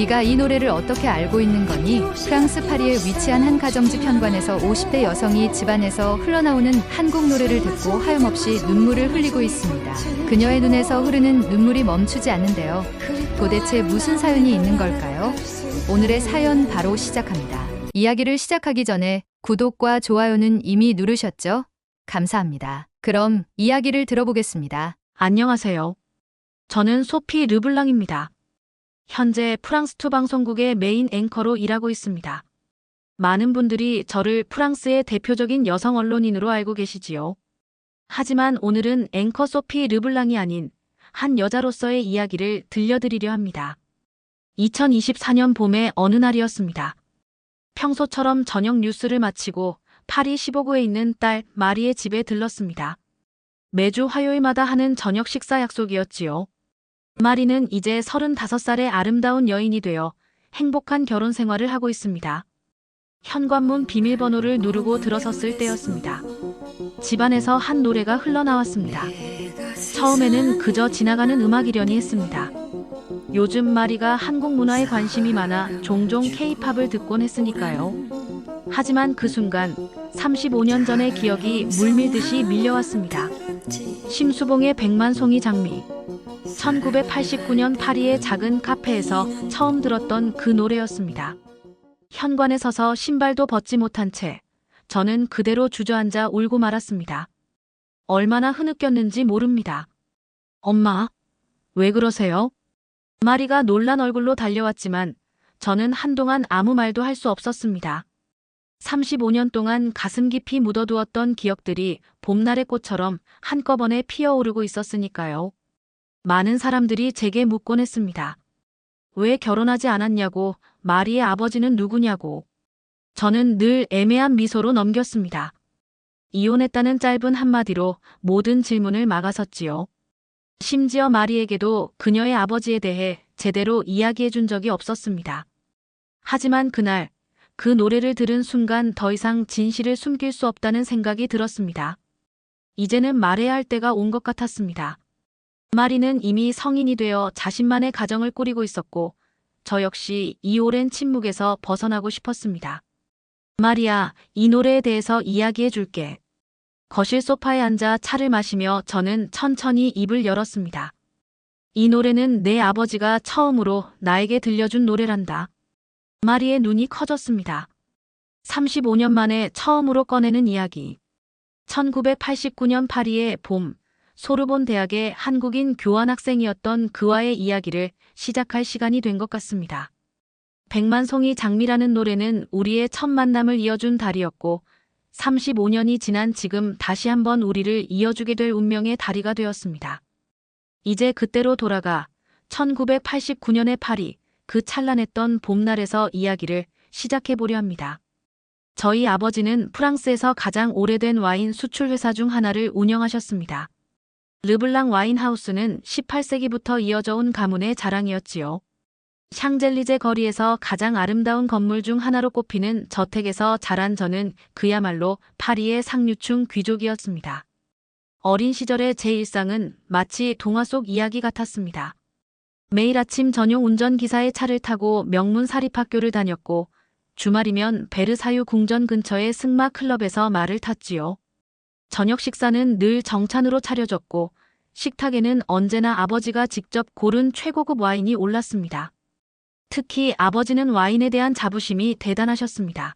네가 이 노래를 어떻게 알고 있는 거니? 프랑스 파리에 위치한 한 가정집 현관에서 50대 여성이 집안에서 흘러나오는 한국 노래를 듣고 하염없이 눈물을 흘리고 있습니다. 그녀의 눈에서 흐르는 눈물이 멈추지 않는데요. 도대체 무슨 사연이 있는 걸까요? 오늘의 사연 바로 시작합니다. 이야기를 시작하기 전에 구독과 좋아요는 이미 누르셨죠? 감사합니다. 그럼 이야기를 들어보겠습니다. 안녕하세요. 저는 소피 르블랑입니다. 현재 프랑스2 방송국의 메인 앵커로 일하고 있습니다. 많은 분들이 저를 프랑스의 대표적인 여성 언론인으로 알고 계시지요. 하지만 오늘은 앵커 소피 르블랑이 아닌 한 여자로서의 이야기를 들려드리려 합니다. 2024년 봄의 어느 날이었습니다. 평소처럼 저녁 뉴스를 마치고 파리 15구에 있는 딸 마리의 집에 들렀습니다. 매주 화요일마다 하는 저녁 식사 약속이었지요. 마리는 이제 35살의 아름다운 여인이 되어 행복한 결혼 생활을 하고 있습니다. 현관문 비밀번호를 누르고 들어섰을 때였습니다. 집안에서 한 노래가 흘러나왔습니다. 처음에는 그저 지나가는 음악이려니 했습니다. 요즘 마리가 한국 문화에 관심이 많아 종종 K-팝을 듣곤 했으니까요. 하지만 그 순간 35년 전의 기억이 물밀듯이 밀려왔습니다. 심수봉의 백만송이 장미. 1989년 파리의 작은 카페에서 처음 들었던 그 노래였습니다. 현관에 서서 신발도 벗지 못한 채 저는 그대로 주저앉아 울고 말았습니다. 얼마나 흐느꼈는지 모릅니다. 엄마, 왜 그러세요? 마리가 놀란 얼굴로 달려왔지만 저는 한동안 아무 말도 할 수 없었습니다. 35년 동안 가슴 깊이 묻어두었던 기억들이 봄날의 꽃처럼 한꺼번에 피어오르고 있었으니까요. 많은 사람들이 제게 묻곤 했습니다. 왜 결혼하지 않았냐고, 마리의 아버지는 누구냐고. 저는 늘 애매한 미소로 넘겼습니다. 이혼했다는 짧은 한마디로 모든 질문을 막아섰지요. 심지어 마리에게도 그녀의 아버지에 대해 제대로 이야기해 준 적이 없었습니다. 하지만 그날, 그 노래를 들은 순간 더 이상 진실을 숨길 수 없다는 생각이 들었습니다. 이제는 말해야 할 때가 온 것 같았습니다. 마리는 이미 성인이 되어 자신만의 가정을 꾸리고 있었고 저 역시 이 오랜 침묵에서 벗어나고 싶었습니다. 마리야, 이 노래에 대해서 이야기해 줄게. 거실 소파에 앉아 차를 마시며 저는 천천히 입을 열었습니다. 이 노래는 내 아버지가 처음으로 나에게 들려준 노래란다. 마리의 눈이 커졌습니다. 35년 만에 처음으로 꺼내는 이야기. 1989년 파리의 봄, 소르본 대학의 한국인 교환학생이었던 그와의 이야기를 시작할 시간이 된 것 같습니다. 백만송이 장미라는 노래는 우리의 첫 만남을 이어준 달이었고 35년이 지난 지금 다시 한번 우리를 이어주게 될 운명의 다리가 되었습니다. 이제 그때로 돌아가 1989년의 파리, 그 찬란했던 봄날에서 이야기를 시작해보려 합니다. 저희 아버지는 프랑스에서 가장 오래된 와인 수출 회사 중 하나를 운영하셨습니다. 르블랑 와인하우스는 18세기부터 이어져 온 가문의 자랑이었지요. 샹젤리제 거리에서 가장 아름다운 건물 중 하나로 꼽히는 저택에서 자란 저는 그야말로 파리의 상류층 귀족이었습니다. 어린 시절의 제 일상은 마치 동화 속 이야기 같았습니다. 매일 아침 전용 운전기사의 차를 타고 명문 사립학교를 다녔고 주말이면 베르사유 궁전 근처의 승마 클럽에서 말을 탔지요. 저녁 식사는 늘 정찬으로 차려졌고 식탁에는 언제나 아버지가 직접 고른 최고급 와인이 올랐습니다. 특히 아버지는 와인에 대한 자부심이 대단하셨습니다.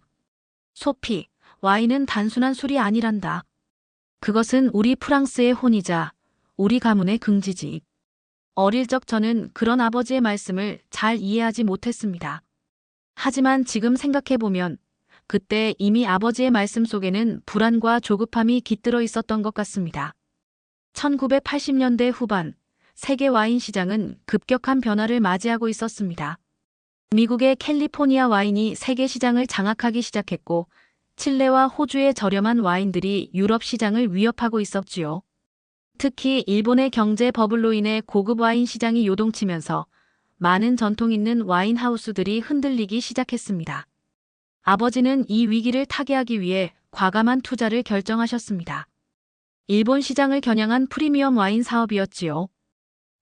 소피, 와인은 단순한 술이 아니란다. 그것은 우리 프랑스의 혼이자 우리 가문의 긍지지. 어릴 적 저는 그런 아버지의 말씀을 잘 이해하지 못했습니다. 하지만 지금 생각해보면 그때 이미 아버지의 말씀 속에는 불안과 조급함이 깃들어 있었던 것 같습니다. 1980년대 후반, 세계 와인 시장은 급격한 변화를 맞이하고 있었습니다. 미국의 캘리포니아 와인이 세계 시장을 장악하기 시작했고 칠레와 호주의 저렴한 와인들이 유럽 시장을 위협하고 있었지요. 특히 일본의 경제 버블로 인해 고급 와인 시장이 요동치면서 많은 전통 있는 와인 하우스들이 흔들리기 시작했습니다. 아버지는 이 위기를 타개하기 위해 과감한 투자를 결정하셨습니다. 일본 시장을 겨냥한 프리미엄 와인 사업이었지요.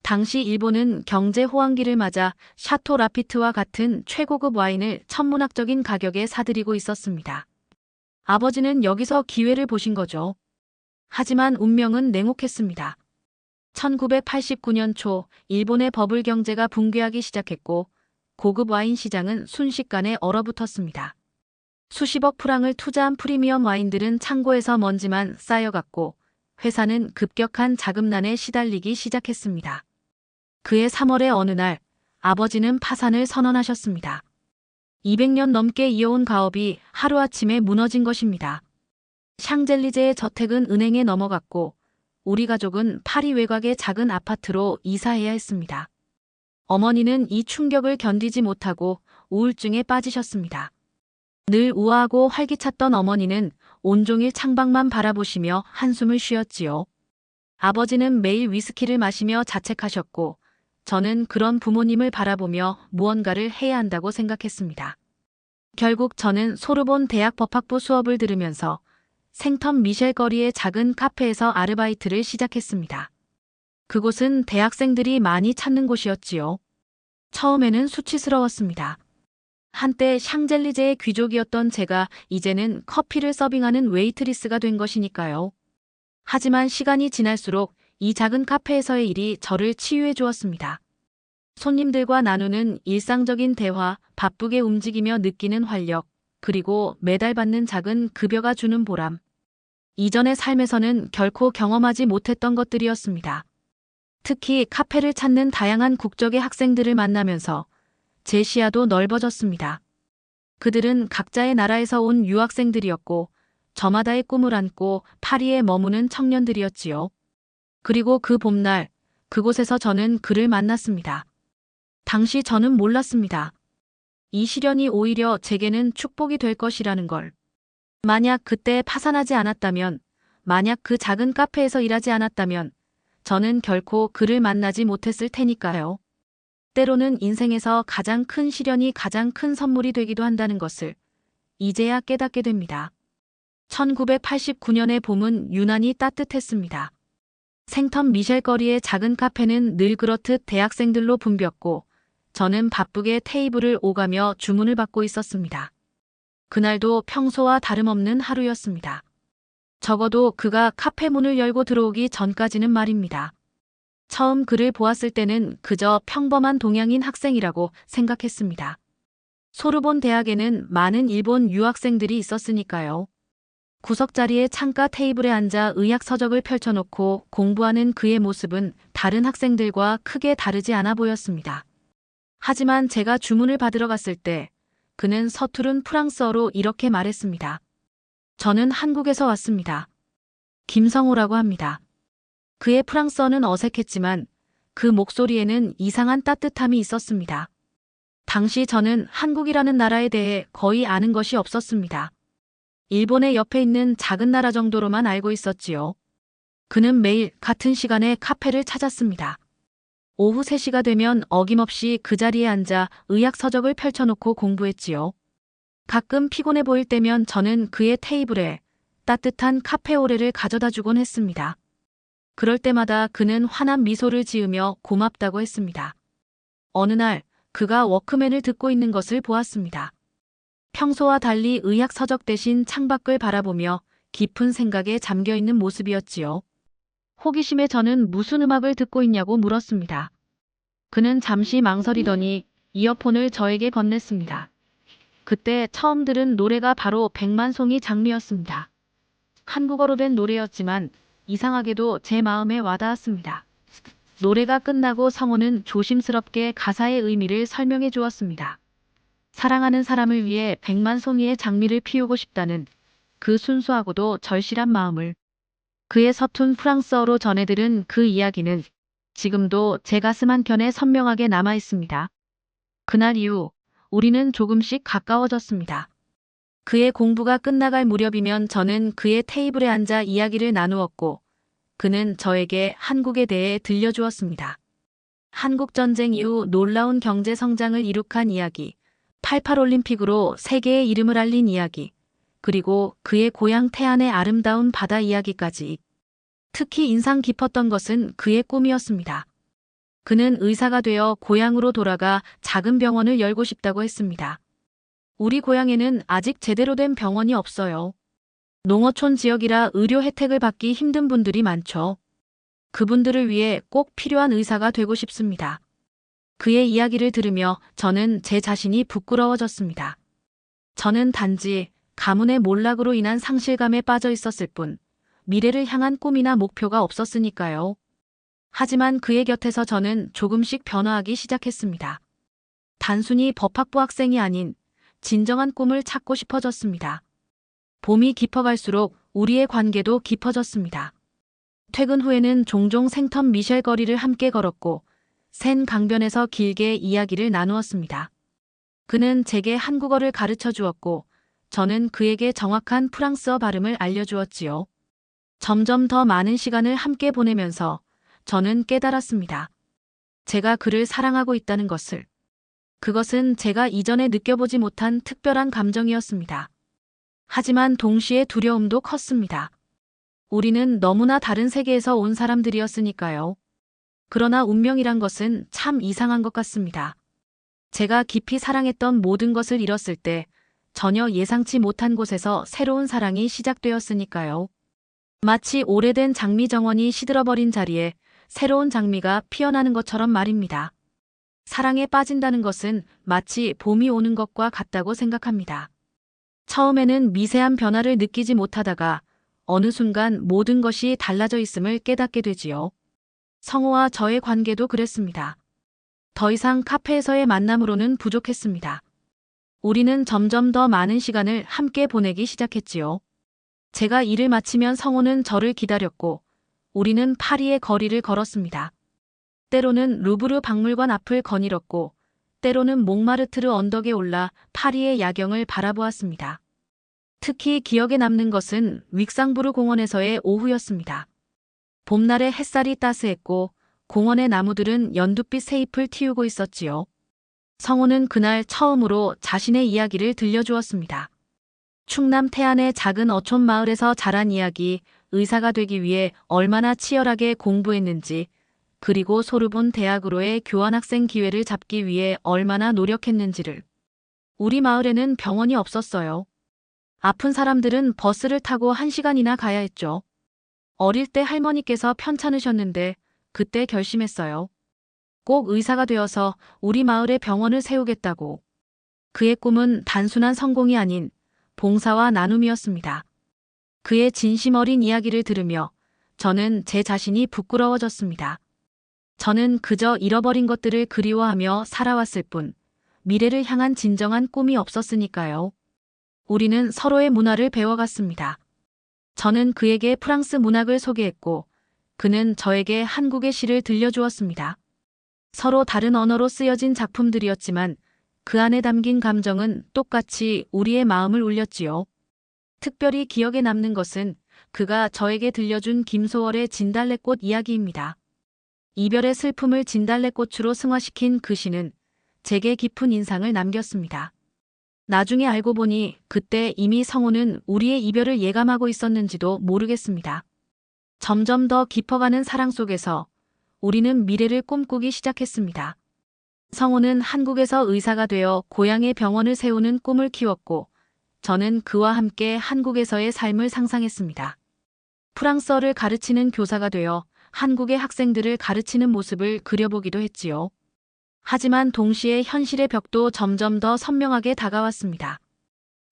당시 일본은 경제 호황기를 맞아 샤토 라피트와 같은 최고급 와인을 천문학적인 가격에 사들이고 있었습니다. 아버지는 여기서 기회를 보신 거죠. 하지만 운명은 냉혹했습니다. 1989년 초 일본의 버블 경제가 붕괴하기 시작했고 고급 와인 시장은 순식간에 얼어붙었습니다. 수십억 프랑을 투자한 프리미엄 와인들은 창고에서 먼지만 쌓여갔고 회사는 급격한 자금난에 시달리기 시작했습니다. 그해 3월의 어느 날 아버지는 파산을 선언하셨습니다. 200년 넘게 이어온 가업이 하루아침에 무너진 것입니다. 샹젤리제의 저택은 은행에 넘어갔고 우리 가족은 파리 외곽의 작은 아파트로 이사해야 했습니다. 어머니는 이 충격을 견디지 못하고 우울증에 빠지셨습니다. 늘 우아하고 활기찼던 어머니는 온종일 창밖만 바라보시며 한숨을 쉬었지요. 아버지는 매일 위스키를 마시며 자책하셨고 저는 그런 부모님을 바라보며 무언가를 해야 한다고 생각했습니다. 결국 저는 소르본 대학 법학부 수업을 들으면서 생텀 미셸 거리의 작은 카페에서 아르바이트를 시작했습니다. 그곳은 대학생들이 많이 찾는 곳이었지요. 처음에는 수치스러웠습니다. 한때 샹젤리제의 귀족이었던 제가 이제는 커피를 서빙하는 웨이트리스가 된 것이니까요. 하지만 시간이 지날수록 이 작은 카페에서의 일이 저를 치유해 주었습니다. 손님들과 나누는 일상적인 대화, 바쁘게 움직이며 느끼는 활력, 그리고 매달 받는 작은 급여가 주는 보람. 이전의 삶에서는 결코 경험하지 못했던 것들이었습니다. 특히 카페를 찾는 다양한 국적의 학생들을 만나면서 제 시야도 넓어졌습니다. 그들은 각자의 나라에서 온 유학생들이었고 저마다의 꿈을 안고 파리에 머무는 청년들이었지요. 그리고 그 봄날 그곳에서 저는 그를 만났습니다. 당시 저는 몰랐습니다. 이 시련이 오히려 제게는 축복이 될 것이라는 걸. 만약 그때 파산하지 않았다면, 만약 그 작은 카페에서 일하지 않았다면 저는 결코 그를 만나지 못했을 테니까요. 때로는 인생에서 가장 큰 시련이 가장 큰 선물이 되기도 한다는 것을 이제야 깨닫게 됩니다. 1989년의 봄은 유난히 따뜻했습니다. 생텀 미셸 거리의 작은 카페는 늘 그렇듯 대학생들로 붐볐고 저는 바쁘게 테이블을 오가며 주문을 받고 있었습니다. 그날도 평소와 다름없는 하루였습니다. 적어도 그가 카페 문을 열고 들어오기 전까지는 말입니다. 처음 그를 보았을 때는 그저 평범한 동양인 학생이라고 생각했습니다. 소르본 대학에는 많은 일본 유학생들이 있었으니까요. 구석자리의 창가 테이블에 앉아 의학 서적을 펼쳐놓고 공부하는 그의 모습은 다른 학생들과 크게 다르지 않아 보였습니다. 하지만 제가 주문을 받으러 갔을 때 그는 서투른 프랑스어로 이렇게 말했습니다. 저는 한국에서 왔습니다. 김성호라고 합니다. 그의 프랑스어는 어색했지만 그 목소리에는 이상한 따뜻함이 있었습니다. 당시 저는 한국이라는 나라에 대해 거의 아는 것이 없었습니다. 일본의 옆에 있는 작은 나라 정도로만 알고 있었지요. 그는 매일 같은 시간에 카페를 찾았습니다. 오후 3시가 되면 어김없이 그 자리에 앉아 의학 서적을 펼쳐놓고 공부했지요. 가끔 피곤해 보일 때면 저는 그의 테이블에 따뜻한 카페오레를 가져다 주곤 했습니다. 그럴 때마다 그는 환한 미소를 지으며 고맙다고 했습니다. 어느 날 그가 워크맨을 듣고 있는 것을 보았습니다. 평소와 달리 의학 서적 대신 창밖을 바라보며 깊은 생각에 잠겨있는 모습이었지요. 호기심에 저는 무슨 음악을 듣고 있냐고 물었습니다. 그는 잠시 망설이더니 이어폰을 저에게 건넸습니다. 그때 처음 들은 노래가 바로 백만송이 장미였습니다. 한국어로 된 노래였지만 이상하게도 제 마음에 와닿았습니다. 노래가 끝나고 성호는 조심스럽게 가사의 의미를 설명해 주었습니다. 사랑하는 사람을 위해 백만송이의 장미를 피우고 싶다는 그 순수하고도 절실한 마음을 그의 서툰 프랑스어로 전해들은 그 이야기는 지금도 제 가슴 한켠에 선명하게 남아 있습니다. 그날 이후 우리는 조금씩 가까워졌습니다. 그의 공부가 끝나갈 무렵이면 저는 그의 테이블에 앉아 이야기를 나누었고 그는 저에게 한국에 대해 들려주었습니다. 한국전쟁 이후 놀라운 경제 성장을 이룩한 이야기, 88올림픽으로 세계의 이름을 알린 이야기, 그리고 그의 고향 태안의 아름다운 바다 이야기까지. 특히 인상 깊었던 것은 그의 꿈이었습니다. 그는 의사가 되어 고향으로 돌아가 작은 병원을 열고 싶다고 했습니다. 우리 고향에는 아직 제대로 된 병원이 없어요. 농어촌 지역이라 의료 혜택을 받기 힘든 분들이 많죠. 그분들을 위해 꼭 필요한 의사가 되고 싶습니다. 그의 이야기를 들으며 저는 제 자신이 부끄러워졌습니다. 저는 단지 가문의 몰락으로 인한 상실감에 빠져 있었을 뿐 미래를 향한 꿈이나 목표가 없었으니까요. 하지만 그의 곁에서 저는 조금씩 변화하기 시작했습니다. 단순히 법학부 학생이 아닌 진정한 꿈을 찾고 싶어졌습니다. 봄이 깊어갈수록 우리의 관계도 깊어졌습니다. 퇴근 후에는 종종 생텀 미셸 거리를 함께 걸었고 센 강변에서 길게 이야기를 나누었습니다. 그는 제게 한국어를 가르쳐 주었고 저는 그에게 정확한 프랑스어 발음을 알려주었지요. 점점 더 많은 시간을 함께 보내면서 저는 깨달았습니다. 제가 그를 사랑하고 있다는 것을. 그것은 제가 이전에 느껴보지 못한 특별한 감정이었습니다. 하지만 동시에 두려움도 컸습니다. 우리는 너무나 다른 세계에서 온 사람들이었으니까요. 그러나 운명이란 것은 참 이상한 것 같습니다. 제가 깊이 사랑했던 모든 것을 잃었을 때 전혀 예상치 못한 곳에서 새로운 사랑이 시작되었으니까요. 마치 오래된 장미 정원이 시들어버린 자리에 새로운 장미가 피어나는 것처럼 말입니다. 사랑에 빠진다는 것은 마치 봄이 오는 것과 같다고 생각합니다. 처음에는 미세한 변화를 느끼지 못하다가 어느 순간 모든 것이 달라져 있음을 깨닫게 되지요. 성호와 저의 관계도 그랬습니다. 더 이상 카페에서의 만남으로는 부족했습니다. 우리는 점점 더 많은 시간을 함께 보내기 시작했지요. 제가 일을 마치면 성호는 저를 기다렸고 우리는 파리의 거리를 걸었습니다. 때로는 루브르 박물관 앞을 거닐었고 때로는 몽마르트르 언덕에 올라 파리의 야경을 바라보았습니다. 특히 기억에 남는 것은 윅상부르 공원에서의 오후였습니다. 봄날의 햇살이 따스했고 공원의 나무들은 연두빛 새잎을 틔우고 있었지요. 성호는 그날 처음으로 자신의 이야기를 들려주었습니다. 충남 태안의 작은 어촌 마을에서 자란 이야기, 의사가 되기 위해 얼마나 치열하게 공부했는지, 그리고 소르본 대학으로의 교환학생 기회를 잡기 위해 얼마나 노력했는지를. 우리 마을에는 병원이 없었어요. 아픈 사람들은 버스를 타고 1시간이나 가야 했죠. 어릴 때 할머니께서 편찮으셨는데 그때 결심했어요. 꼭 의사가 되어서 우리 마을에 병원을 세우겠다고. 그의 꿈은 단순한 성공이 아닌 봉사와 나눔이었습니다. 그의 진심 어린 이야기를 들으며 저는 제 자신이 부끄러워졌습니다. 저는 그저 잃어버린 것들을 그리워하며 살아왔을 뿐 미래를 향한 진정한 꿈이 없었으니까요. 우리는 서로의 문화를 배워갔습니다. 저는 그에게 프랑스 문학을 소개했고 그는 저에게 한국의 시를 들려주었습니다. 서로 다른 언어로 쓰여진 작품들이었지만 그 안에 담긴 감정은 똑같이 우리의 마음을 울렸지요. 특별히 기억에 남는 것은 그가 저에게 들려준 김소월의 진달래꽃 이야기입니다. 이별의 슬픔을 진달래꽃으로 승화시킨 그 시는 제게 깊은 인상을 남겼습니다. 나중에 알고 보니 그때 이미 성호는 우리의 이별을 예감하고 있었는지도 모르겠습니다. 점점 더 깊어가는 사랑 속에서 우리는 미래를 꿈꾸기 시작했습니다. 성호는 한국에서 의사가 되어 고향의 병원을 세우는 꿈을 키웠고 저는 그와 함께 한국에서의 삶을 상상했습니다. 프랑스어를 가르치는 교사가 되어 한국의 학생들을 가르치는 모습을 그려보기도 했지요. 하지만 동시에 현실의 벽도 점점 더 선명하게 다가왔습니다.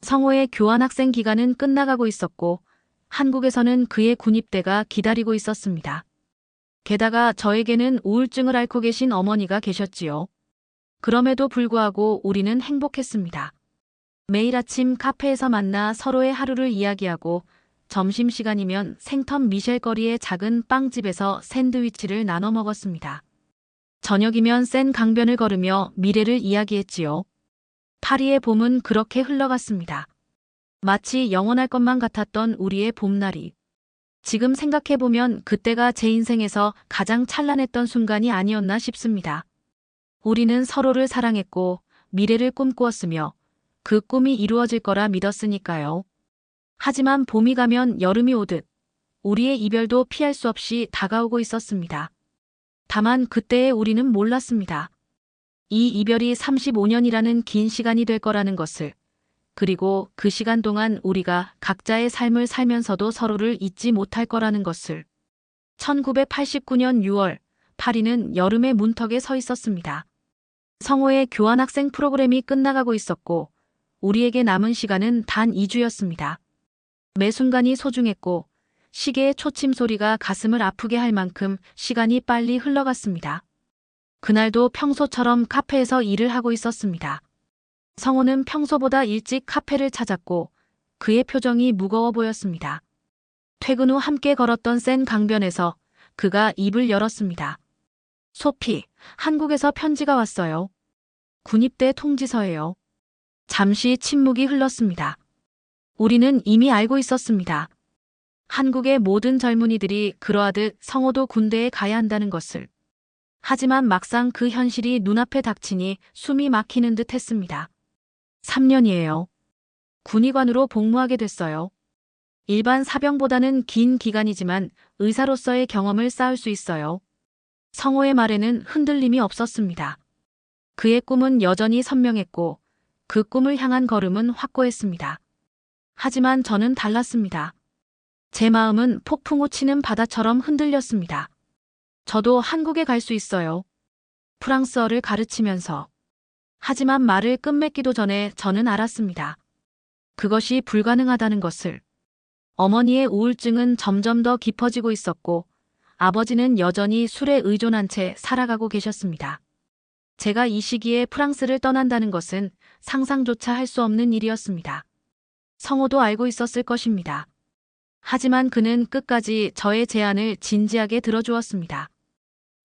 성호의 교환학생 기간은 끝나가고 있었고 한국에서는 그의 군입대가 기다리고 있었습니다. 게다가 저에게는 우울증을 앓고 계신 어머니가 계셨지요. 그럼에도 불구하고 우리는 행복했습니다. 매일 아침 카페에서 만나 서로의 하루를 이야기하고 점심시간이면 생텀 미셸 거리의 작은 빵집에서 샌드위치를 나눠 먹었습니다. 저녁이면 센 강변을 걸으며 미래를 이야기했지요. 파리의 봄은 그렇게 흘러갔습니다. 마치 영원할 것만 같았던 우리의 봄날이. 지금 생각해보면 그때가 제 인생에서 가장 찬란했던 순간이 아니었나 싶습니다. 우리는 서로를 사랑했고 미래를 꿈꾸었으며 그 꿈이 이루어질 거라 믿었으니까요. 하지만 봄이 가면 여름이 오듯 우리의 이별도 피할 수 없이 다가오고 있었습니다. 다만 그때의 우리는 몰랐습니다. 이 이별이 35년이라는 긴 시간이 될 거라는 것을. 그리고 그 시간 동안 우리가 각자의 삶을 살면서도 서로를 잊지 못할 거라는 것을. 1989년 6월, 파리는 여름의 문턱에 서 있었습니다. 성호의 교환학생 프로그램이 끝나가고 있었고, 우리에게 남은 시간은 단 2주였습니다. 매 순간이 소중했고, 시계의 초침 소리가 가슴을 아프게 할 만큼 시간이 빨리 흘러갔습니다. 그날도 평소처럼 카페에서 일을 하고 있었습니다. 성호는 평소보다 일찍 카페를 찾았고 그의 표정이 무거워 보였습니다. 퇴근 후 함께 걸었던 센 강변에서 그가 입을 열었습니다. 소피, 한국에서 편지가 왔어요. 군입대 통지서예요. 잠시 침묵이 흘렀습니다. 우리는 이미 알고 있었습니다. 한국의 모든 젊은이들이 그러하듯 성호도 군대에 가야 한다는 것을. 하지만 막상 그 현실이 눈앞에 닥치니 숨이 막히는 듯 했습니다. 3년이에요. 군의관으로 복무하게 됐어요. 일반 사병보다는 긴 기간이지만 의사로서의 경험을 쌓을 수 있어요. 성호의 말에는 흔들림이 없었습니다. 그의 꿈은 여전히 선명했고 그 꿈을 향한 걸음은 확고했습니다. 하지만 저는 달랐습니다. 제 마음은 폭풍우 치는 바다처럼 흔들렸습니다. 저도 한국에 갈 수 있어요. 프랑스어를 가르치면서. 하지만 말을 끝맺기도 전에 저는 알았습니다. 그것이 불가능하다는 것을. 어머니의 우울증은 점점 더 깊어지고 있었고 아버지는 여전히 술에 의존한 채 살아가고 계셨습니다. 제가 이 시기에 프랑스를 떠난다는 것은 상상조차 할 수 없는 일이었습니다. 성호도 알고 있었을 것입니다. 하지만 그는 끝까지 저의 제안을 진지하게 들어주었습니다.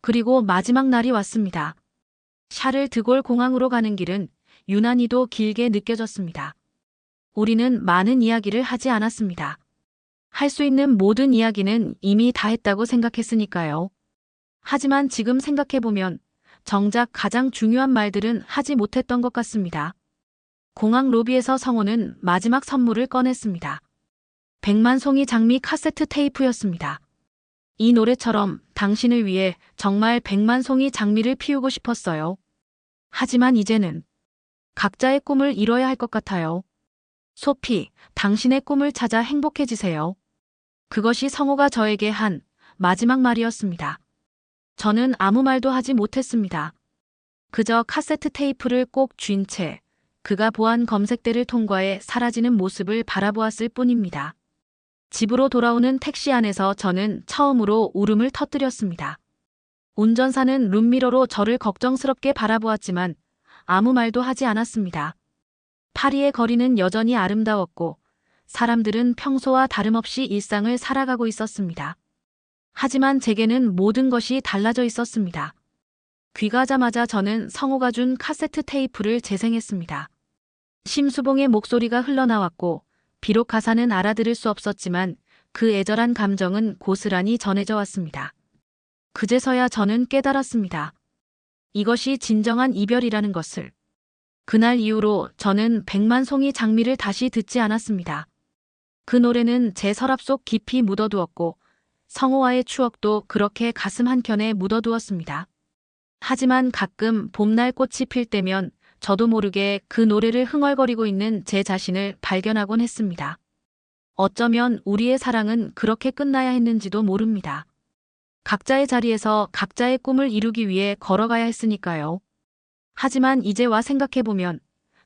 그리고 마지막 날이 왔습니다. 샤를 드골 공항으로 가는 길은 유난히도 길게 느껴졌습니다. 우리는 많은 이야기를 하지 않았습니다. 할 수 있는 모든 이야기는 이미 다 했다고 생각했으니까요. 하지만 지금 생각해보면 정작 가장 중요한 말들은 하지 못했던 것 같습니다. 공항 로비에서 성호는 마지막 선물을 꺼냈습니다. 100만 송이 장미 카세트 테이프였습니다. 이 노래처럼 당신을 위해 정말 100만 송이 장미를 피우고 싶었어요. 하지만 이제는 각자의 꿈을 이뤄야 할 것 같아요. 소피, 당신의 꿈을 찾아 행복해지세요. 그것이 성호가 저에게 한 마지막 말이었습니다. 저는 아무 말도 하지 못했습니다. 그저 카세트 테이프를 꼭 쥔 채 그가 보안 검색대를 통과해 사라지는 모습을 바라보았을 뿐입니다. 집으로 돌아오는 택시 안에서 저는 처음으로 울음을 터뜨렸습니다. 운전사는 룸미러로 저를 걱정스럽게 바라보았지만 아무 말도 하지 않았습니다. 파리의 거리는 여전히 아름다웠고 사람들은 평소와 다름없이 일상을 살아가고 있었습니다. 하지만 제게는 모든 것이 달라져 있었습니다. 귀가하자마자 저는 성호가 준 카세트 테이프를 재생했습니다. 심수봉의 목소리가 흘러나왔고 비록 가사는 알아들을 수 없었지만 그 애절한 감정은 고스란히 전해져 왔습니다. 그제서야 저는 깨달았습니다. 이것이 진정한 이별이라는 것을. 그날 이후로 저는 100만 송이 장미를 다시 듣지 않았습니다. 그 노래는 제 서랍 속 깊이 묻어두었고 성호와의 추억도 그렇게 가슴 한켠에 묻어두었습니다. 하지만 가끔 봄날 꽃이 필 때면 저도 모르게 그 노래를 흥얼거리고 있는 제 자신을 발견하곤 했습니다. 어쩌면 우리의 사랑은 그렇게 끝나야 했는지도 모릅니다. 각자의 자리에서 각자의 꿈을 이루기 위해 걸어가야 했으니까요. 하지만 이제 와 생각해보면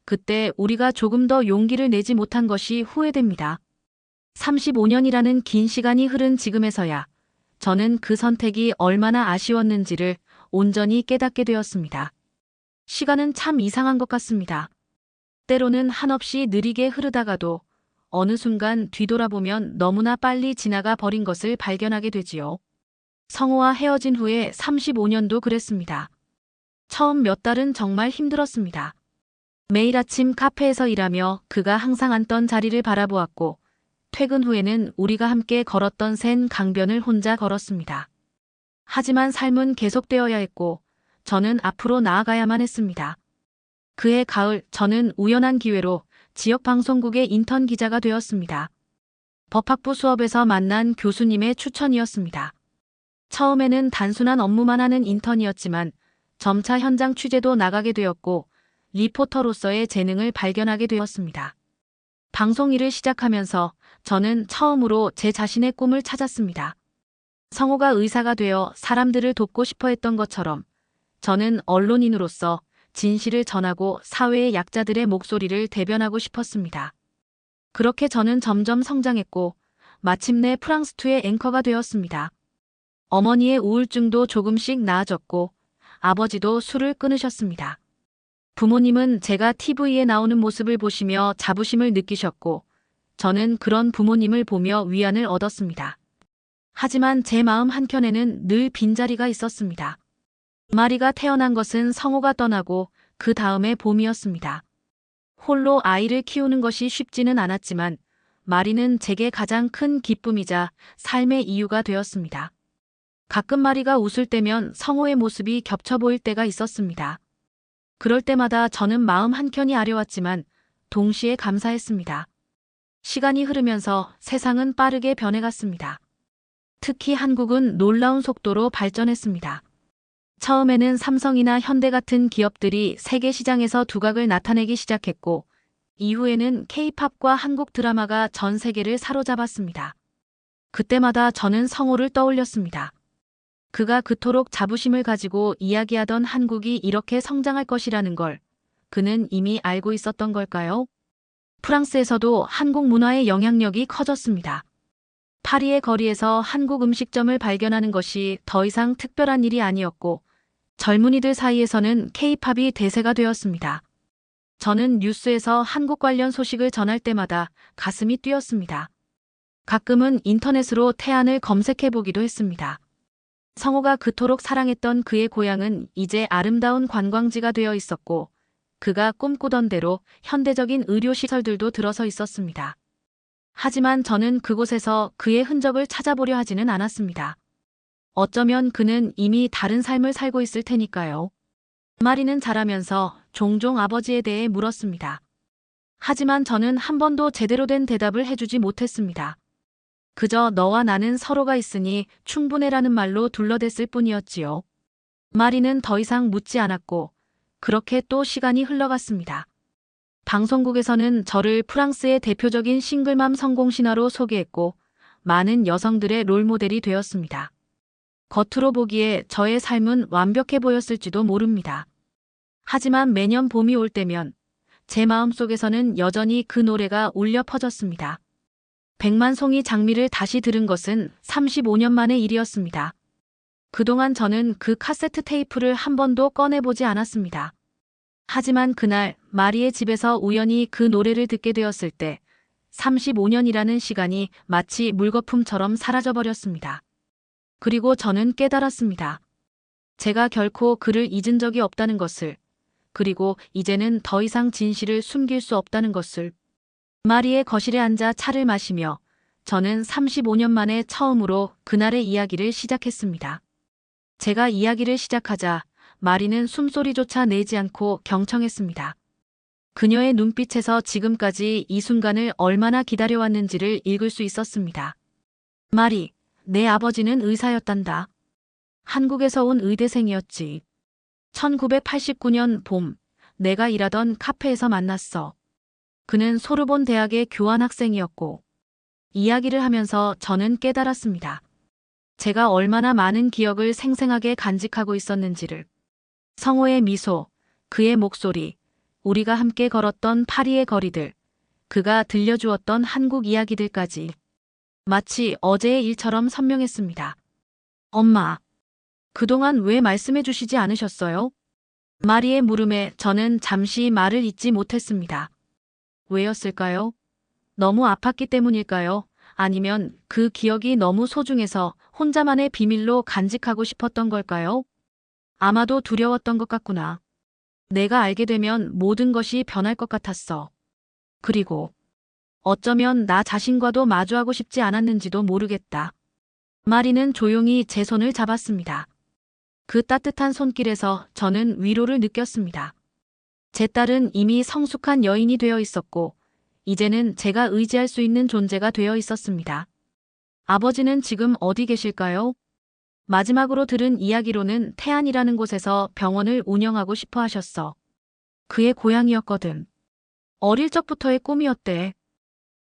그때 우리가 조금 더 용기를 내지 못한 것이 후회됩니다. 35년이라는 긴 시간이 흐른 지금에서야 저는 그 선택이 얼마나 아쉬웠는지를 온전히 깨닫게 되었습니다. 시간은 참 이상한 것 같습니다. 때로는 한없이 느리게 흐르다가도 어느 순간 뒤돌아보면 너무나 빨리 지나가 버린 것을 발견하게 되지요. 성호와 헤어진 후에 35년도 그랬습니다. 처음 몇 달은 정말 힘들었습니다. 매일 아침 카페에서 일하며 그가 항상 앉던 자리를 바라보았고 퇴근 후에는 우리가 함께 걸었던 센 강변을 혼자 걸었습니다. 하지만 삶은 계속되어야 했고 저는 앞으로 나아가야만 했습니다. 그해 가을 저는 우연한 기회로 지역방송국의 인턴 기자가 되었습니다. 법학부 수업에서 만난 교수님의 추천이었습니다. 처음에는 단순한 업무만 하는 인턴이었지만 점차 현장 취재도 나가게 되었고 리포터로서의 재능을 발견하게 되었습니다. 방송 일을 시작하면서 저는 처음으로 제 자신의 꿈을 찾았습니다. 성우가 의사가 되어 사람들을 돕고 싶어 했던 것처럼 저는 언론인으로서 진실을 전하고 사회의 약자들의 목소리를 대변하고 싶었습니다. 그렇게 저는 점점 성장했고 마침내 프랑스2의 앵커가 되었습니다. 어머니의 우울증도 조금씩 나아졌고 아버지도 술을 끊으셨습니다. 부모님은 제가 TV에 나오는 모습을 보시며 자부심을 느끼셨고 저는 그런 부모님을 보며 위안을 얻었습니다. 하지만 제 마음 한켠에는 늘 빈자리가 있었습니다. 마리가 태어난 것은 성우가 떠나고 그 다음에 봄이었습니다. 홀로 아이를 키우는 것이 쉽지는 않았지만 마리는 제게 가장 큰 기쁨이자 삶의 이유가 되었습니다. 가끔 마리가 웃을 때면 성우의 모습이 겹쳐 보일 때가 있었습니다. 그럴 때마다 저는 마음 한켠이 아려왔지만 동시에 감사했습니다. 시간이 흐르면서 세상은 빠르게 변해갔습니다. 특히 한국은 놀라운 속도로 발전했습니다. 처음에는 삼성이나 현대 같은 기업들이 세계 시장에서 두각을 나타내기 시작했고 이후에는 K-팝과 한국 드라마가 전 세계를 사로잡았습니다. 그때마다 저는 성우를 떠올렸습니다. 그가 그토록 자부심을 가지고 이야기하던 한국이 이렇게 성장할 것이라는 걸 그는 이미 알고 있었던 걸까요? 프랑스에서도 한국 문화의 영향력이 커졌습니다. 파리의 거리에서 한국 음식점을 발견하는 것이 더 이상 특별한 일이 아니었고 젊은이들 사이에서는 K-팝이 대세가 되었습니다. 저는 뉴스에서 한국 관련 소식을 전할 때마다 가슴이 뛰었습니다. 가끔은 인터넷으로 태안을 검색해 보기도 했습니다. 성우가 그토록 사랑했던 그의 고향은 이제 아름다운 관광지가 되어 있었고 그가 꿈꾸던 대로 현대적인 의료시설들도 들어서 있었습니다. 하지만 저는 그곳에서 그의 흔적을 찾아보려 하지는 않았습니다. 어쩌면 그는 이미 다른 삶을 살고 있을 테니까요. 마리는 자라면서 종종 아버지에 대해 물었습니다. 하지만 저는 한 번도 제대로 된 대답을 해주지 못했습니다. 그저 너와 나는 서로가 있으니 충분해라는 말로 둘러댔을 뿐이었지요. 마리는 더 이상 묻지 않았고 그렇게 또 시간이 흘러갔습니다. 방송국에서는 저를 프랑스의 대표적인 싱글맘 성공신화로 소개했고 많은 여성들의 롤모델이 되었습니다. 겉으로 보기에 저의 삶은 완벽해 보였을지도 모릅니다. 하지만 매년 봄이 올 때면 제 마음속에서는 여전히 그 노래가 울려 퍼졌습니다. 백만송이 장미를 다시 들은 것은 35년 만의 일이었습니다. 그동안 저는 그 카세트 테이프를 한 번도 꺼내보지 않았습니다. 하지만 그날 마리의 집에서 우연히 그 노래를 듣게 되었을 때 35년이라는 시간이 마치 물거품처럼 사라져버렸습니다. 그리고 저는 깨달았습니다. 제가 결코 그를 잊은 적이 없다는 것을, 그리고 이제는 더 이상 진실을 숨길 수 없다는 것을. 마리의 거실에 앉아 차를 마시며 저는 35년 만에 처음으로 그날의 이야기를 시작했습니다. 제가 이야기를 시작하자 마리는 숨소리조차 내지 않고 경청했습니다. 그녀의 눈빛에서 지금까지 이 순간을 얼마나 기다려왔는지를 읽을 수 있었습니다. 마리, 내 아버지는 의사였단다. 한국에서 온 의대생이었지. 1989년 봄, 내가 일하던 카페에서 만났어. 그는 소르본 대학의 교환학생이었고, 이야기를 하면서 저는 깨달았습니다. 제가 얼마나 많은 기억을 생생하게 간직하고 있었는지를. 성호의 미소, 그의 목소리, 우리가 함께 걸었던 파리의 거리들, 그가 들려주었던 한국 이야기들까지. 마치 어제의 일처럼 선명했습니다. 엄마, 그동안 왜 말씀해 주시지 않으셨어요? 마리의 물음에 저는 잠시 말을 잇지 못했습니다. 왜였을까요? 너무 아팠기 때문일까요? 아니면 그 기억이 너무 소중해서 혼자만의 비밀로 간직하고 싶었던 걸까요? 아마도 두려웠던 것 같구나. 내가 알게 되면 모든 것이 변할 것 같았어. 그리고 어쩌면 나 자신과도 마주하고 싶지 않았는지도 모르겠다. 마리는 조용히 제 손을 잡았습니다. 그 따뜻한 손길에서 저는 위로를 느꼈습니다. 제 딸은 이미 성숙한 여인이 되어 있었고 이제는 제가 의지할 수 있는 존재가 되어 있었습니다. 아버지는 지금 어디 계실까요? 마지막으로 들은 이야기로는 태안이라는 곳에서 병원을 운영하고 싶어 하셨어. 그의 고향이었거든. 어릴 적부터의 꿈이었대.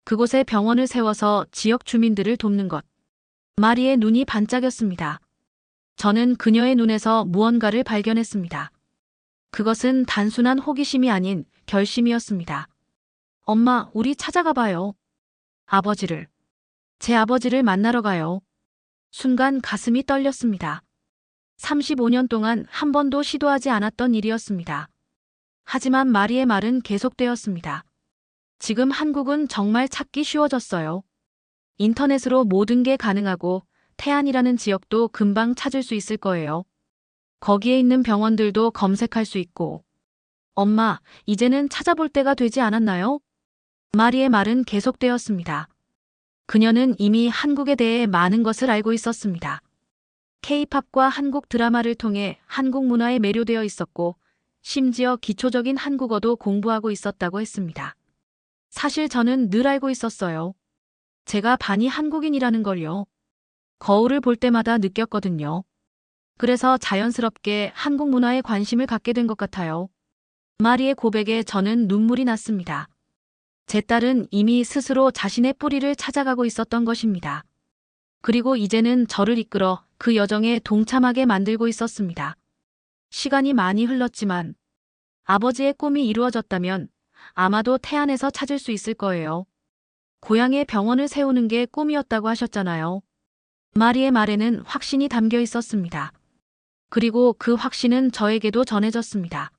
그곳에 병원을 세워서 지역 주민들을 돕는 것. 마리의 눈이 반짝였습니다. 저는 그녀의 눈에서 무언가를 발견했습니다. 그것은 단순한 호기심이 아닌 결심이었습니다. 엄마, 우리 찾아가 봐요. 아버지를. 제 아버지를 만나러 가요. 순간 가슴이 떨렸습니다. 35년 동안 한 번도 시도하지 않았던 일이었습니다. 하지만 마리의 말은 계속되었습니다. 지금 한국은 정말 찾기 쉬워졌어요. 인터넷으로 모든 게 가능하고 태안이라는 지역도 금방 찾을 수 있을 거예요. 거기에 있는 병원들도 검색할 수 있고. 엄마, 이제는 찾아볼 때가 되지 않았나요? 마리의 말은 계속되었습니다. 그녀는 이미 한국에 대해 많은 것을 알고 있었습니다. K-팝과 한국 드라마를 통해 한국 문화에 매료되어 있었고, 심지어 기초적인 한국어도 공부하고 있었다고 했습니다. 사실 저는 늘 알고 있었어요. 제가 반이 한국인이라는 걸요. 거울을 볼 때마다 느꼈거든요. 그래서 자연스럽게 한국 문화에 관심을 갖게 된 것 같아요. 마리의 고백에 저는 눈물이 났습니다. 제 딸은 이미 스스로 자신의 뿌리를 찾아가고 있었던 것입니다. 그리고 이제는 저를 이끌어 그 여정에 동참하게 만들고 있었습니다. 시간이 많이 흘렀지만 아버지의 꿈이 이루어졌다면 아마도 태안에서 찾을 수 있을 거예요. 고향에 병원을 세우는 게 꿈이었다고 하셨잖아요. 마리의 말에는 확신이 담겨 있었습니다. 그리고 그 확신은 저에게도 전해졌습니다.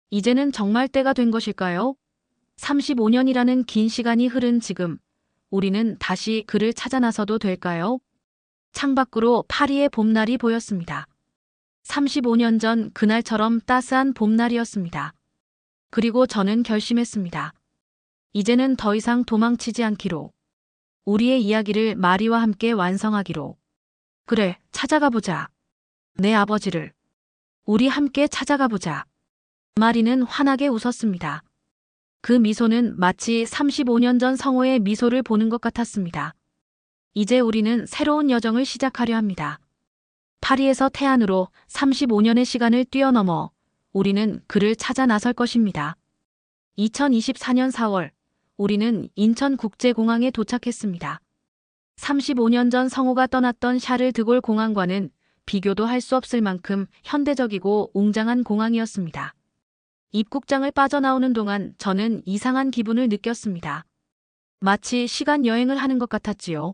이제는 정말 때가 된 것일까요? 35년이라는 긴 시간이 흐른 지금, 우리는 다시 그를 찾아 나서도 될까요? 창밖으로 파리의 봄날이 보였습니다. 35년 전 그날처럼 따스한 봄날이었습니다. 그리고 저는 결심했습니다. 이제는 더 이상 도망치지 않기로. 우리의 이야기를 마리와 함께 완성하기로. 그래, 찾아가 보자. 내 아버지를. 우리 함께 찾아가 보자. 마리는 환하게 웃었습니다. 그 미소는 마치 35년 전 성호의 미소를 보는 것 같았습니다. 이제 우리는 새로운 여정을 시작하려 합니다. 파리에서 태안으로 35년의 시간을 뛰어넘어 우리는 그를 찾아 나설 것입니다. 2024년 4월, 우리는 인천국제공항에 도착했습니다. 35년 전 성호가 떠났던 샤를 드골 공항과는 비교도 할 수 없을 만큼 현대적이고 웅장한 공항이었습니다. 입국장을 빠져나오는 동안 저는 이상한 기분을 느꼈습니다. 마치 시간 여행을 하는 것 같았지요.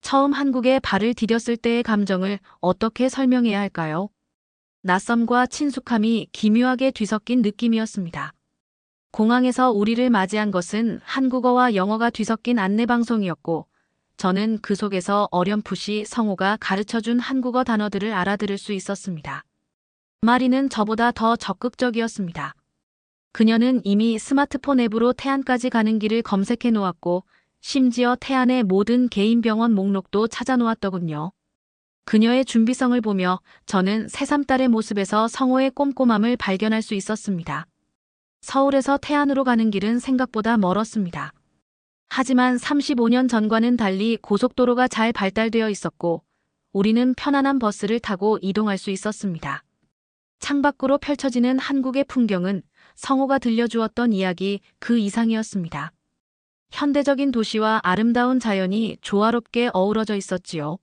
처음 한국에 발을 디뎠을 때의 감정을 어떻게 설명해야 할까요? 낯섦과 친숙함이 기묘하게 뒤섞인 느낌이었습니다. 공항에서 우리를 맞이한 것은 한국어와 영어가 뒤섞인 안내방송이었고, 저는 그 속에서 어렴풋이 성호가 가르쳐준 한국어 단어들을 알아들을 수 있었습니다. 마리는 저보다 더 적극적이었습니다. 그녀는 이미 스마트폰 앱으로 태안까지 가는 길을 검색해 놓았고, 심지어 태안의 모든 개인 병원 목록도 찾아 놓았더군요. 그녀의 준비성을 보며 저는 새삼딸의 모습에서 성호의 꼼꼼함을 발견할 수 있었습니다. 서울에서 태안으로 가는 길은 생각보다 멀었습니다. 하지만 35년 전과는 달리 고속도로가 잘 발달되어 있었고, 우리는 편안한 버스를 타고 이동할 수 있었습니다. 창밖으로 펼쳐지는 한국의 풍경은 성호가 들려주었던 이야기 그 이상이었습니다. 현대적인 도시와 아름다운 자연이 조화롭게 어우러져 있었지요.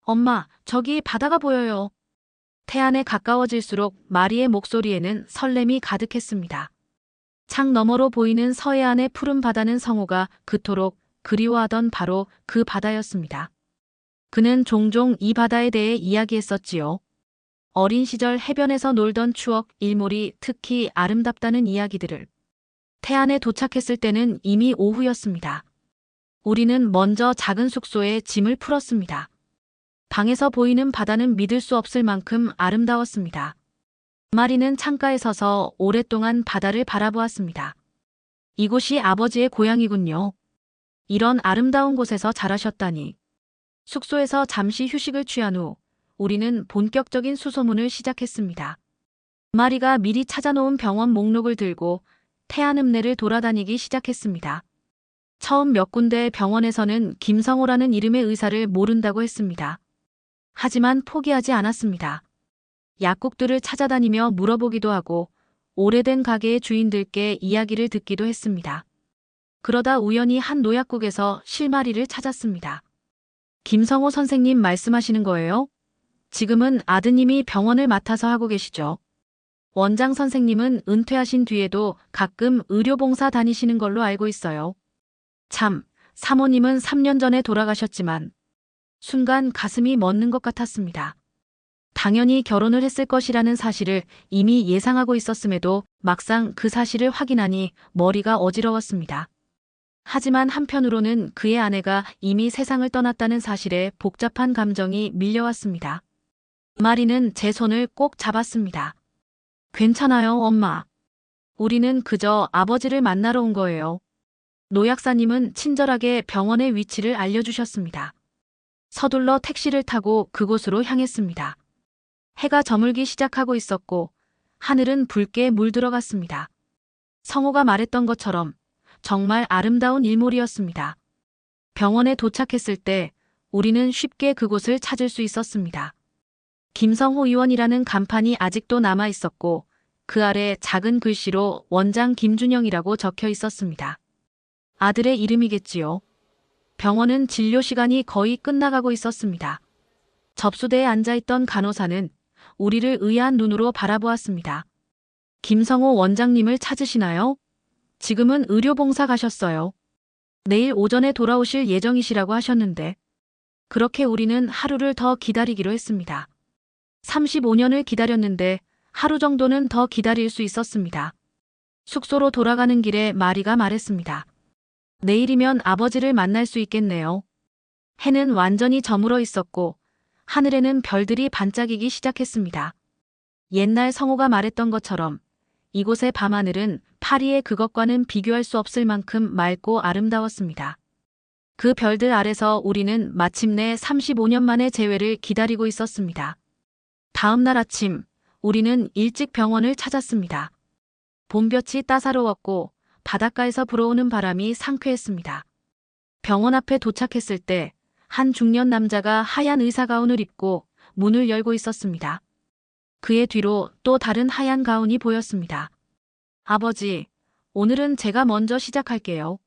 엄마, 저기 바다가 보여요. 태안에 가까워질수록 마리의 목소리에는 설렘이 가득했습니다. 창 너머로 보이는 서해안의 푸른 바다는 성호가 그토록 그리워하던 바로 그 바다였습니다. 그는 종종 이 바다에 대해 이야기했었지요. 어린 시절 해변에서 놀던 추억, 일몰이 특히 아름답다는 이야기들을. 태안에 도착했을 때는 이미 오후였습니다. 우리는 먼저 작은 숙소에 짐을 풀었습니다. 방에서 보이는 바다는 믿을 수 없을 만큼 아름다웠습니다. 마리는 창가에 서서 오랫동안 바다를 바라보았습니다. 이곳이 아버지의 고향이군요. 이런 아름다운 곳에서 자라셨다니. 숙소에서 잠시 휴식을 취한 후 우리는 본격적인 수소문을 시작했습니다. 마리가 미리 찾아놓은 병원 목록을 들고 태안 읍내를 돌아다니기 시작했습니다. 처음 몇 군데의 병원에서는 김성호라는 이름의 의사를 모른다고 했습니다. 하지만 포기하지 않았습니다. 약국들을 찾아다니며 물어보기도 하고 오래된 가게의 주인들께 이야기를 듣기도 했습니다. 그러다 우연히 한 노약국에서 실마리를 찾았습니다. 김성호 선생님 말씀하시는 거예요? 지금은 아드님이 병원을 맡아서 하고 계시죠. 원장 선생님은 은퇴하신 뒤에도 가끔 의료봉사 다니시는 걸로 알고 있어요. 참, 사모님은 3년 전에 돌아가셨지만 순간 가슴이 멎는 것 같았습니다. 당연히 결혼을 했을 것이라는 사실을 이미 예상하고 있었음에도 막상 그 사실을 확인하니 머리가 어지러웠습니다. 하지만 한편으로는 그의 아내가 이미 세상을 떠났다는 사실에 복잡한 감정이 밀려왔습니다. 마리는 제 손을 꼭 잡았습니다. 괜찮아요, 엄마. 우리는 그저 아버지를 만나러 온 거예요. 노 약사님은 친절하게 병원의 위치를 알려주셨습니다. 서둘러 택시를 타고 그곳으로 향했습니다. 해가 저물기 시작하고 있었고 하늘은 붉게 물들어갔습니다. 성호가 말했던 것처럼 정말 아름다운 일몰이었습니다. 병원에 도착했을 때 우리는 쉽게 그곳을 찾을 수 있었습니다. 김성호 의원이라는 간판이 아직도 남아 있었고 그 아래 작은 글씨로 원장 김준영이라고 적혀 있었습니다. 아들의 이름이겠지요. 병원은 진료 시간이 거의 끝나가고 있었습니다. 접수대에 앉아있던 간호사는 우리를 의아한 눈으로 바라보았습니다. 김성호 원장님을 찾으시나요? 지금은 의료봉사 가셨어요. 내일 오전에 돌아오실 예정이시라고 하셨는데 그렇게 우리는 하루를 더 기다리기로 했습니다. 35년을 기다렸는데 하루 정도는 더 기다릴 수 있었습니다. 숙소로 돌아가는 길에 마리가 말했습니다. 내일이면 아버지를 만날 수 있겠네요. 해는 완전히 저물어 있었고 하늘에는 별들이 반짝이기 시작했습니다. 옛날 성호가 말했던 것처럼 이곳의 밤하늘은 파리의 그것과는 비교할 수 없을 만큼 맑고 아름다웠습니다. 그 별들 아래서 우리는 마침내 35년 만의 재회를 기다리고 있었습니다. 다음 날 아침 우리는 일찍 병원을 찾았습니다. 봄볕이 따사로웠고 바닷가에서 불어오는 바람이 상쾌했습니다. 병원 앞에 도착했을 때 한 중년 남자가 하얀 의사 가운을 입고 문을 열고 있었습니다. 그의 뒤로 또 다른 하얀 가운이 보였습니다. 아버지, 오늘은 제가 먼저 시작할게요.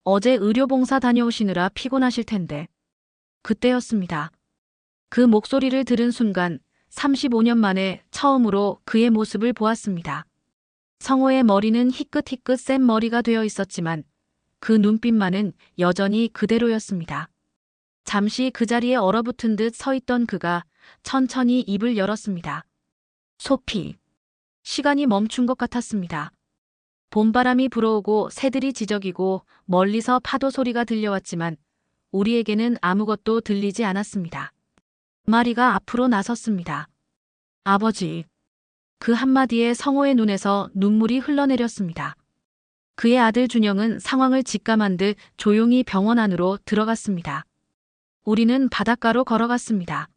어제 의료봉사 다녀오시느라 피곤하실 텐데. 그때였습니다. 그 목소리를 들은 순간 35년 만에 처음으로 그의 모습을 보았습니다. 성호의 머리는 희끗희끗 센 머리가 되어 있었지만 그 눈빛만은 여전히 그대로였습니다. 잠시 그 자리에 얼어붙은 듯 서 있던 그가 천천히 입을 열었습니다. 소피. 시간이 멈춘 것 같았습니다. 봄바람이 불어오고 새들이 지저귀고 멀리서 파도 소리가 들려왔지만 우리에게는 아무것도 들리지 않았습니다. 마리가 앞으로 나섰습니다. 아버지. 그 한마디에 성호의 눈에서 눈물이 흘러내렸습니다. 그의 아들 준영은 상황을 직감한 듯 조용히 병원 안으로 들어갔습니다. 우리는 바닷가로 걸어갔습니다.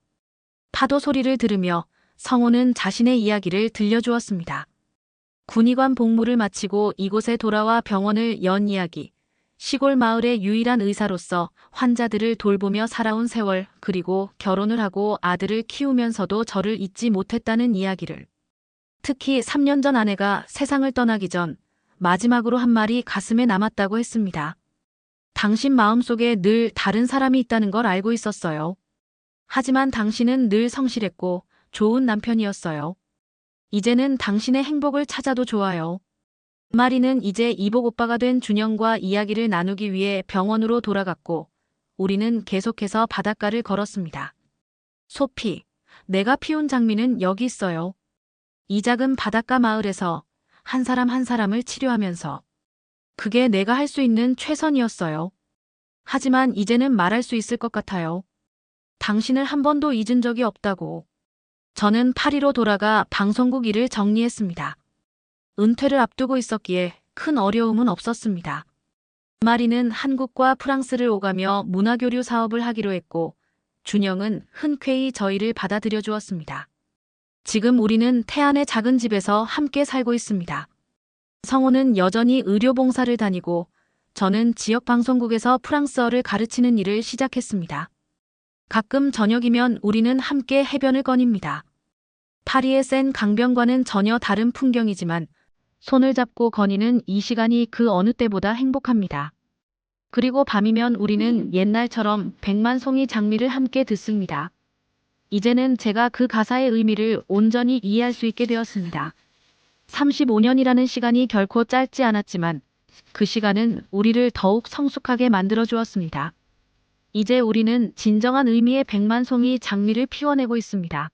파도 소리를 들으며 성호는 자신의 이야기를 들려주었습니다. 군의관 복무를 마치고 이곳에 돌아와 병원을 연 이야기, 시골 마을의 유일한 의사로서 환자들을 돌보며 살아온 세월, 그리고 결혼을 하고 아들을 키우면서도 저를 잊지 못했다는 이야기를. 특히 3년 전 아내가 세상을 떠나기 전 마지막으로 한 말이 가슴에 남았다고 했습니다. 당신 마음속에 늘 다른 사람이 있다는 걸 알고 있었어요. 하지만 당신은 늘 성실했고 좋은 남편이었어요. 이제는 당신의 행복을 찾아도 좋아요. 마리는 이제 이복 오빠가 된 준영과 이야기를 나누기 위해 병원으로 돌아갔고 우리는 계속해서 바닷가를 걸었습니다. 소피, 내가 피운 장미는 여기 있어요. 이 작은 바닷가 마을에서 한 사람 한 사람을 치료하면서 그게 내가 할 수 있는 최선이었어요. 하지만 이제는 말할 수 있을 것 같아요. 당신을 한 번도 잊은 적이 없다고. 저는 파리로 돌아가 방송국 일을 정리했습니다. 은퇴를 앞두고 있었기에 큰 어려움은 없었습니다. 마리는 한국과 프랑스를 오가며 문화교류 사업을 하기로 했고 준영은 흔쾌히 저희를 받아들여 주었습니다. 지금 우리는 태안의 작은 집에서 함께 살고 있습니다. 성호는 여전히 의료봉사를 다니고 저는 지역 방송국에서 프랑스어를 가르치는 일을 시작했습니다. 가끔 저녁이면 우리는 함께 해변을 거닙니다. 파리의 센 강변과는 전혀 다른 풍경이지만 손을 잡고 거니는 이 시간이 그 어느 때보다 행복합니다. 그리고 밤이면 우리는 옛날처럼 백만송이 장미를 함께 듣습니다. 이제는 제가 그 가사의 의미를 온전히 이해할 수 있게 되었습니다. 35년이라는 시간이 결코 짧지 않았지만 그 시간은 우리를 더욱 성숙하게 만들어 주었습니다. 이제 우리는 진정한 의미의 백만송이 장미를 피워내고 있습니다.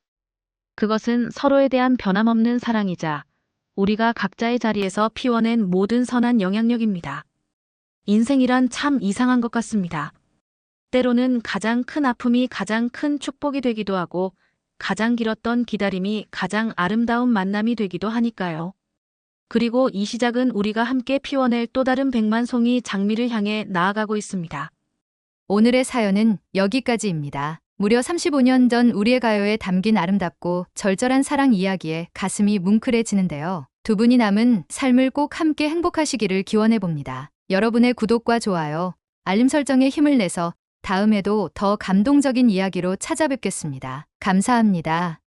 그것은 서로에 대한 변함없는 사랑이자 우리가 각자의 자리에서 피워낸 모든 선한 영향력입니다. 인생이란 참 이상한 것 같습니다. 때로는 가장 큰 아픔이 가장 큰 축복이 되기도 하고 가장 길었던 기다림이 가장 아름다운 만남이 되기도 하니까요. 그리고 이 시작은 우리가 함께 피워낼 또 다른 백만송이 장미를 향해 나아가고 있습니다. 오늘의 사연은 여기까지입니다. 무려 35년 전 우리의 가요에 담긴 아름답고 절절한 사랑 이야기에 가슴이 뭉클해지는데요. 두 분이 남은 삶을 꼭 함께 행복하시기를 기원해봅니다. 여러분의 구독과 좋아요, 알림 설정에 힘을 내서 다음에도 더 감동적인 이야기로 찾아뵙겠습니다. 감사합니다.